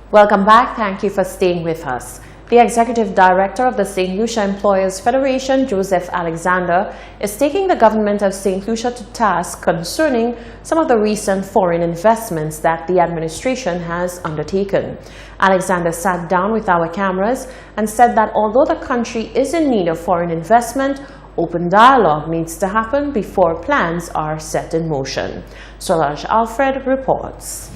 Welcome back. Thank you for staying with us. The Executive Director of the St. Lucia Employers Federation, Joseph Alexander, is taking the government of St. Lucia to task concerning some of the recent foreign investments that the administration has undertaken. Alexander sat down with our cameras and said that although the country is in need of foreign investment, open dialogue needs to happen before plans are set in motion. Solange Alfred reports.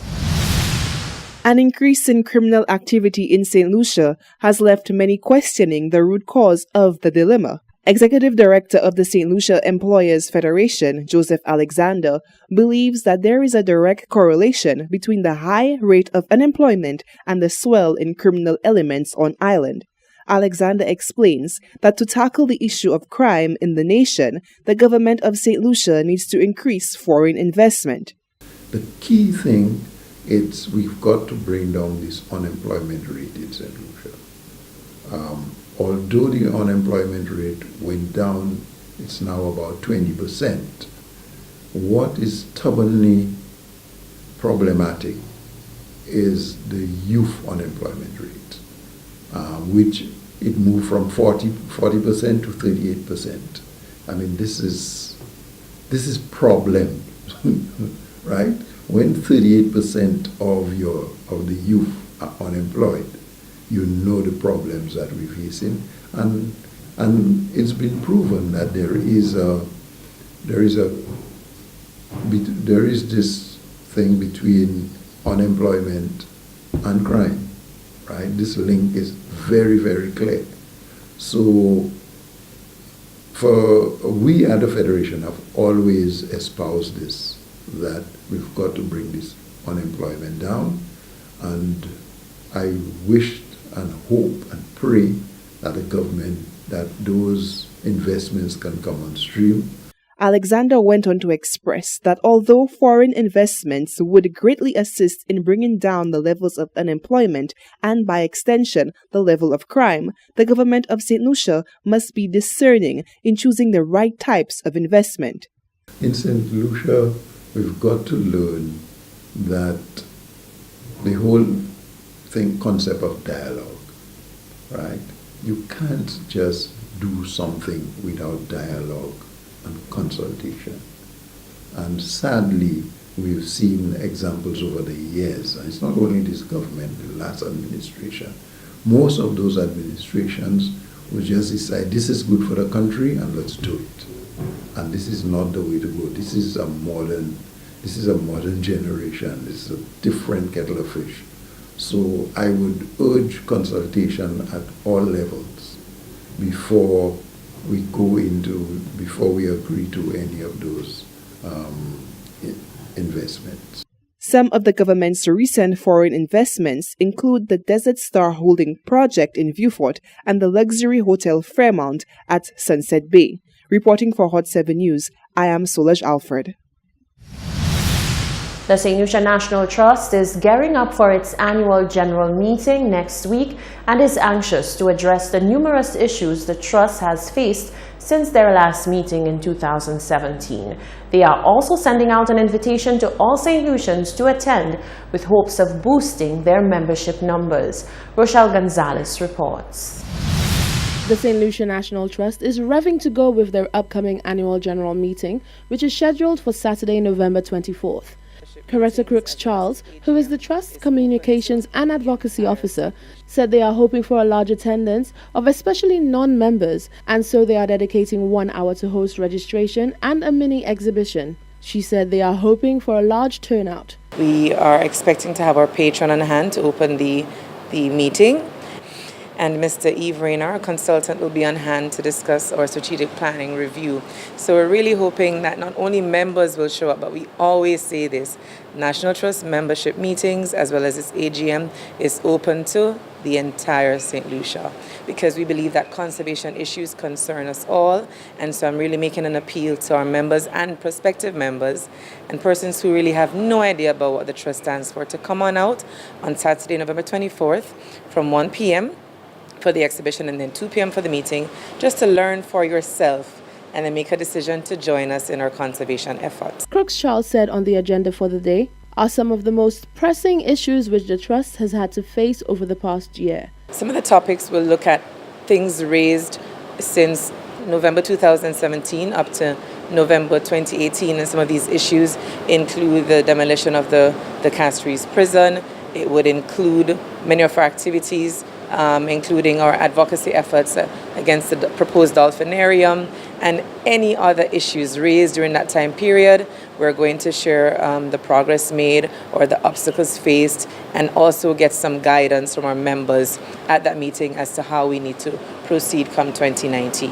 An increase in criminal activity in St. Lucia has left many questioning the root cause of the dilemma. Executive Director of the St. Lucia Employers Federation, Joseph Alexander, believes that there is a direct correlation between the high rate of unemployment and the swell in criminal elements on island. Alexander explains that to tackle the issue of crime in the nation, the government of St. Lucia needs to increase foreign investment. The key thing is we've got to bring down this unemployment rate in St. Lucia. Although the unemployment rate went down, it's now about 20%. What is stubbornly problematic is the youth unemployment rate, which it moved from 40% to 38%. I mean, this is problem, right? When 38% of the youth are unemployed, you know the problems that we're facing, and it's been proven that there is this thing between unemployment and crime, right? This link is very, very clear. So we at the Federation have always espoused this, that we've got to bring this unemployment down, and I wished and hope and pray that the government, that those investments can come on stream. Alexander went on to express that although foreign investments would greatly assist in bringing down the levels of unemployment and, by extension, the level of crime, the government of St. Lucia must be discerning in choosing the right types of investment. In St. Lucia, we've got to learn that the whole concept of dialogue, right? You can't just do something without dialogue and consultation. And sadly, we've seen examples over the years, and it's not only this government, the last administration. Most of those administrations will just decide this is good for the country and let's do it. And this is not the way to go. This is a modern generation. This is a different kettle of fish. So I would urge consultation at all levels before we agree to any of those investments. Some of the government's recent foreign investments include the Desert Star Holding project in Vieux and the luxury hotel Fairmount at Sunset Bay. Reporting for Hot 7 News, I am Solange Alfred. The St. Lucia National Trust is gearing up for its annual general meeting next week and is anxious to address the numerous issues the Trust has faced since their last meeting in 2017. They are also sending out an invitation to all St. Lucians to attend with hopes of boosting their membership numbers. Rochelle Gonzalez reports. The St. Lucia National Trust is revving to go with their upcoming annual general meeting, which is scheduled for Saturday, November 24th. Coretta Crooks Charles, who is the Trust's Communications and Advocacy Officer, said they are hoping for a large attendance of especially non-members, and so they are dedicating 1 hour to host registration and a mini exhibition. She said they are hoping for a large turnout. We are expecting to have our patron on hand to open the meeting. And Mr. Eve Rayner, our consultant, will be on hand to discuss our strategic planning review. So we're really hoping that not only members will show up, but we always say this, National Trust membership meetings as well as its AGM is open to the entire St. Lucia, because we believe that conservation issues concern us all. And so I'm really making an appeal to our members and prospective members and persons who really have no idea about what the Trust stands for to come on out on Saturday, November 24th from 1 p.m. for the exhibition and then 2 p.m. for the meeting, just to learn for yourself and then make a decision to join us in our conservation efforts. Crooks Charles said on the agenda for the day, are some of the most pressing issues which the Trust has had to face over the past year. Some of the topics will look at things raised since November 2017 up to November 2018, and some of these issues include the demolition of the Castries prison. It would include many of our activities, including our advocacy efforts against the proposed dolphinarium and any other issues raised during that time period. We're going to share the progress made or the obstacles faced, and also get some guidance from our members at that meeting as to how we need to proceed come 2019.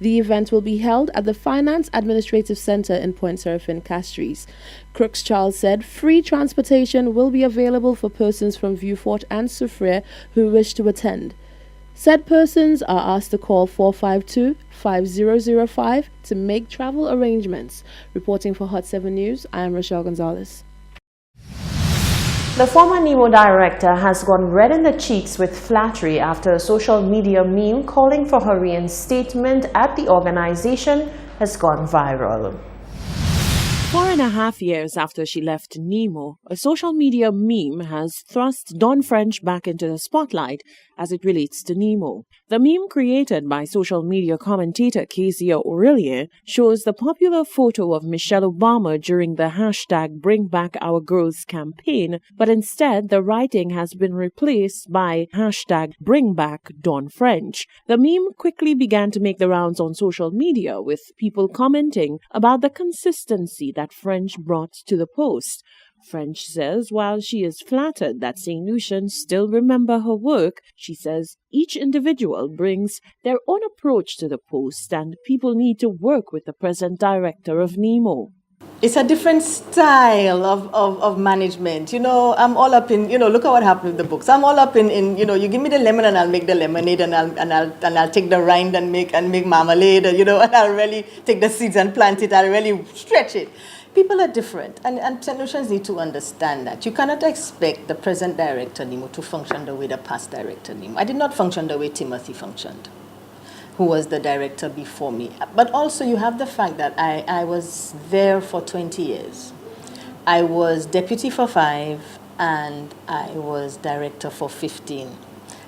The event will be held at the Finance Administrative Center in Point Seraphin, Castries. Crooks Charles said free transportation will be available for persons from Vieux-Fort and Soufriere who wish to attend. Said persons are asked to call 452-5005 to make travel arrangements. Reporting for Hot 7 News, I am Rochelle Gonzalez. The former NEMO director has gone red in the cheeks with flattery after a social media meme calling for her reinstatement at the organization has gone viral. 4.5 years after she left NEMO, a social media meme has thrust Dawn French back into the spotlight as it relates to NEMO. The meme, created by social media commentator Kezia Aurelien, shows the popular photo of Michelle Obama during the hashtag Bring Back Our Girls campaign, but instead the writing has been replaced by hashtag Bring Back Dawn French. The meme quickly began to make the rounds on social media, with people commenting about the consistency that French brought to the post. French says while she is flattered that St. Lucians still remember her work, she says each individual brings their own approach to the post and people need to work with the present director of NEMO. It's a different style of management. I'm all up in, look at what happened with the books. I'm all up in, you give me the lemon and I'll make the lemonade, and I'll take the rind and make marmalade, and I'll really take the seeds and plant it. I'll really stretch it. People are different, and St. Lucians need to understand that. You cannot expect the present director, NEMO, to function the way the past director, NEMO. I did not function the way Timothy functioned, who was the director before me. But also you have the fact that I was there for 20 years. I was deputy for 5, and I was director for 15.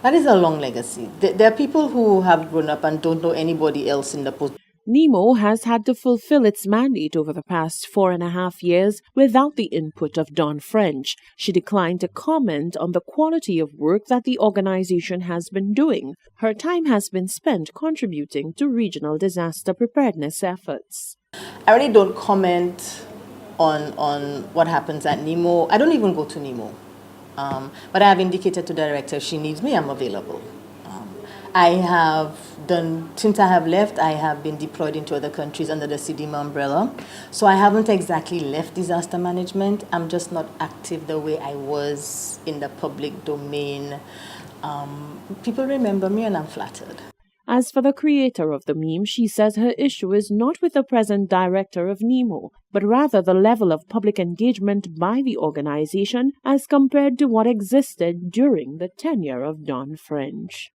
That is a long legacy. There are people who have grown up and don't know anybody else in the post. NEMO has had to fulfill its mandate over the past 4.5 years without the input of Dawn French. She declined to comment on the quality of work that the organization has been doing. Her time has been spent contributing to regional disaster preparedness efforts. I really don't comment on what happens at NEMO. I don't even go to NEMO. But I have indicated to the director, if she needs me, I'm available. Since I have left, I have been deployed into other countries under the CDMA umbrella. So I haven't exactly left disaster management. I'm just not active the way I was in the public domain. People remember me and I'm flattered. As for the creator of the meme, she says her issue is not with the present director of NEMO, but rather the level of public engagement by the organization as compared to what existed during the tenure of Dawn French.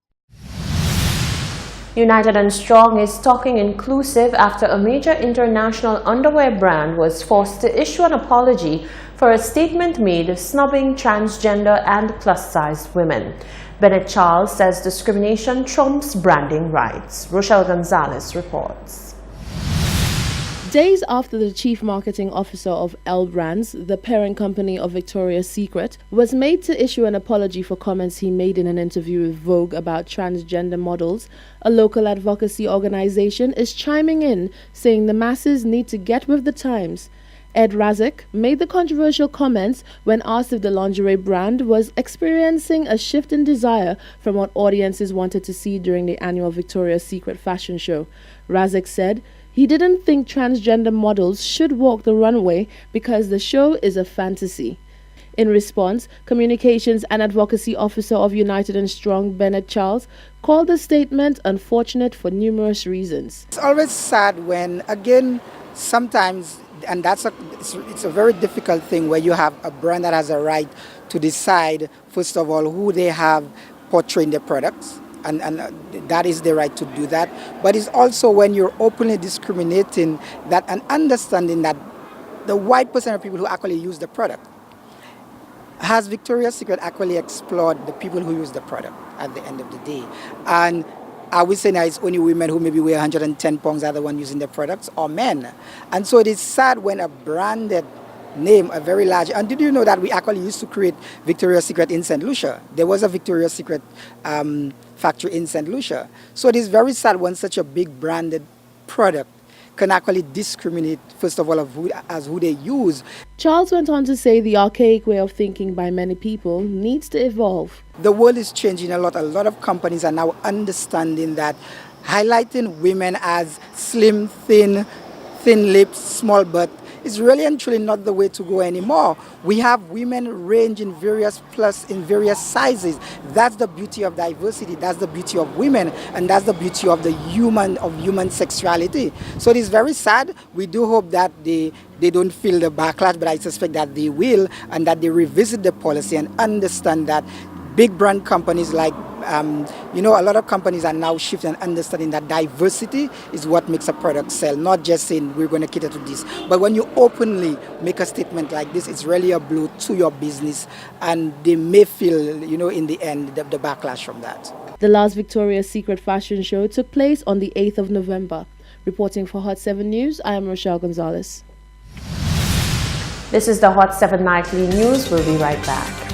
United and Strong is talking inclusive after a major international underwear brand was forced to issue an apology for a statement made snubbing transgender and plus-size women. Bennett Charles says discrimination trumps branding rights. Rochelle Gonzalez reports. Days after the chief marketing officer of L Brands, the parent company of Victoria's Secret, was made to issue an apology for comments he made in an interview with Vogue about transgender models, a local advocacy organization is chiming in, saying the masses need to get with the times. Ed Razik made the controversial comments when asked if the lingerie brand was experiencing a shift in desire from what audiences wanted to see during the annual Victoria's Secret fashion show. Razik said he didn't think transgender models should walk the runway because the show is a fantasy. In response, Communications and Advocacy Officer of United and Strong, Bennett Charles, called the statement unfortunate for numerous reasons. It's always sad when, again, sometimes, and it's a very difficult thing where you have a brand that has a right to decide, first of all, who they have portraying their products. And that is the right to do that. But it's also when you're openly discriminating that and understanding that the wide percent of people who actually use the product has Victoria's Secret actually explored the people who use the product at the end of the day? And are we saying that it's only women who maybe weigh 110 pounds are the one using the products, or men? And so it is sad when a branded name, a very large, and did you know that we actually used to create Victoria's Secret in St. Lucia? There was a Victoria's Secret factory in St. Lucia. So it is very sad when such a big branded product can actually discriminate, first of all, of who they use. Charles went on to say the archaic way of thinking by many people needs to evolve. The world is changing a lot. A lot of companies are now understanding that highlighting women as slim, thin lips, small butt is really and truly not the way to go anymore. We have women range in various sizes. That's the beauty of diversity. That's the beauty of women, and that's the beauty of human sexuality. So it is very sad. We do hope that they don't feel the backlash, but I suspect that they will, and that they revisit the policy and understand that big brand companies like, a lot of companies are now shifting and understanding that diversity is what makes a product sell, not just saying we're going to cater to this. But when you openly make a statement like this, it's really a blow to your business, and they may feel, in the end, the backlash from that. The last Victoria's Secret fashion show took place on the 8th of November. Reporting for Hot 7 News, I am Rochelle Gonzalez. This is the Hot 7 Nightly News. We'll be right back.